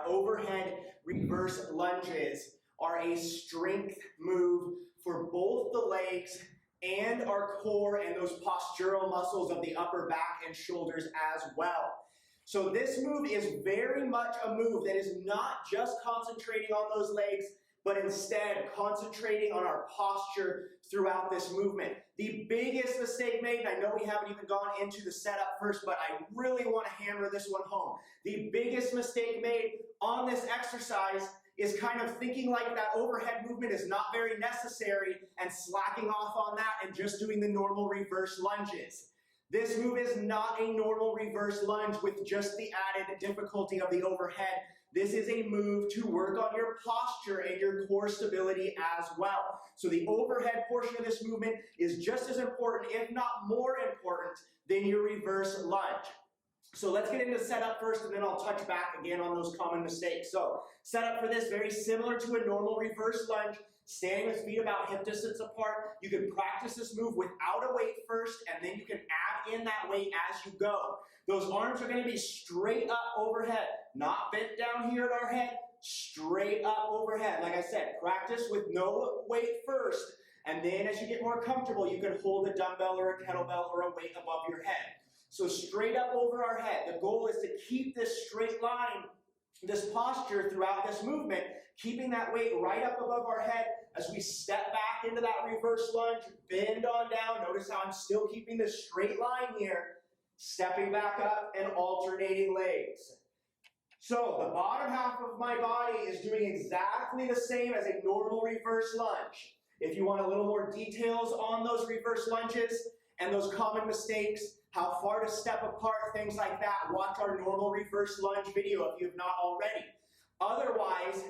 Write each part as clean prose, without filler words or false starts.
our overhead reverse lunges are a strength move for both the legs and our core and those postural muscles of the upper back and shoulders as well. So this move is very much a move that is not just concentrating on those legs, but instead concentrating on our posture throughout this movement. The biggest mistake made, and I know we haven't even gone into the setup first, but I really want to hammer this one home. The biggest mistake made on this exercise is kind of thinking like that overhead movement is not very necessary and slacking off on that and just doing the normal reverse lunges. This move is not a normal reverse lunge with just the added difficulty of the overhead. This is a move to work on your posture and your core stability as well. So the overhead portion of this movement is just as important, if not more important, than your reverse lunge. So let's get into setup first, and then I'll touch back again on those common mistakes. So setup for this, very similar to a normal reverse lunge, standing with feet about hip distance apart. You can practice this move without a weight first, and then you can add in that weight as you go. Those arms are going to be straight up overhead, not bent down here at our head, straight up overhead. Like I said, practice with no weight first, and then as you get more comfortable, you can hold a dumbbell or a kettlebell or a weight above your head. So straight up over our head. The goal is to keep this straight line, this posture throughout this movement, keeping that weight right up above our head as we step back into that reverse lunge, bend on down. Notice how I'm still keeping this straight line here, stepping back up and alternating legs. So the bottom half of my body is doing exactly the same as a normal reverse lunge. If you want a little more details on those reverse lunges and those common mistakes, how far to step apart, things like that, watch our normal reverse lunge video if you have not already. Otherwise,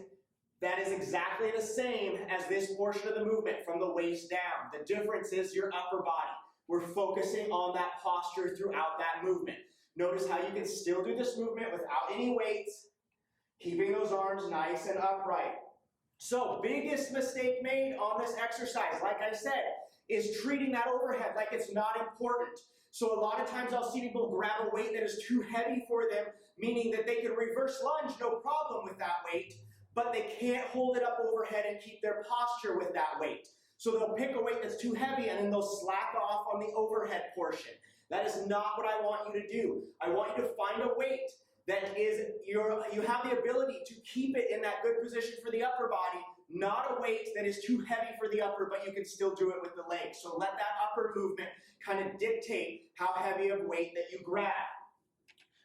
that is exactly the same as this portion of the movement from the waist down. The difference is your upper body. We're focusing on that posture throughout that movement. Notice how you can still do this movement without any weights, keeping those arms nice and upright. So, biggest mistake made on this exercise, like I said, is treating that overhead like it's not important. So a lot of times I'll see people grab a weight that is too heavy for them, meaning that they can reverse lunge, no problem with that weight, but they can't hold it up overhead and keep their posture with that weight. So they'll pick a weight that's too heavy and then they'll slack off on the overhead portion. That is not what I want you to do. I want you to find a weight that is, you have the ability to keep it in that good position for the upper body, not a weight that is too heavy for the upper, but you can still do it with the legs. So let that upper movement kind of dictate how heavy of weight that you grab.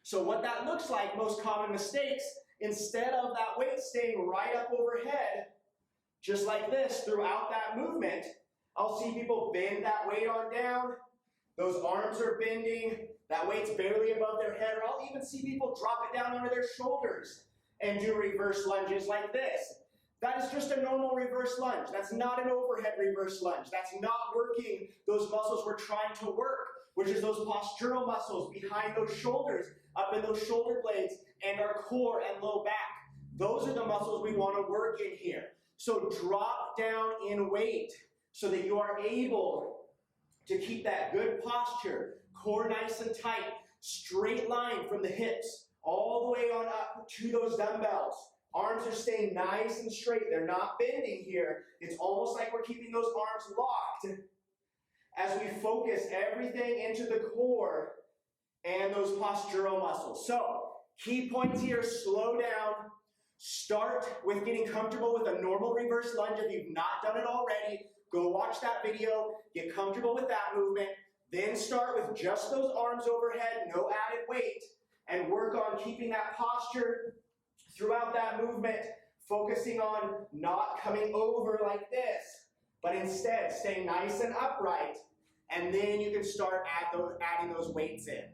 So what that looks like, most common mistakes, instead of that weight staying right up overhead, just like this throughout that movement, I'll see people bend that weight on down. Those arms are bending, that weight's barely above their head, or I'll even see people drop it down under their shoulders and do reverse lunges like this. That is just a normal reverse lunge. That's not an overhead reverse lunge. That's not working those muscles we're trying to work, which is those postural muscles behind those shoulders, up in those shoulder blades, and our core and low back. Those are the muscles we want to work in here. So drop down in weight so that you are able to keep that good posture, core nice and tight, straight line from the hips all the way on up to those dumbbells. Arms are staying nice and straight. They're not bending here. It's almost like we're keeping those arms locked as we focus everything into the core and those postural muscles. So, key points here, slow down. Start with getting comfortable with a normal reverse lunge if you've not done it already. Go watch that video, get comfortable with that movement, then start with just those arms overhead, no added weight, and work on keeping that posture throughout that movement, focusing on not coming over like this, but instead staying nice and upright, and then you can start adding those weights in.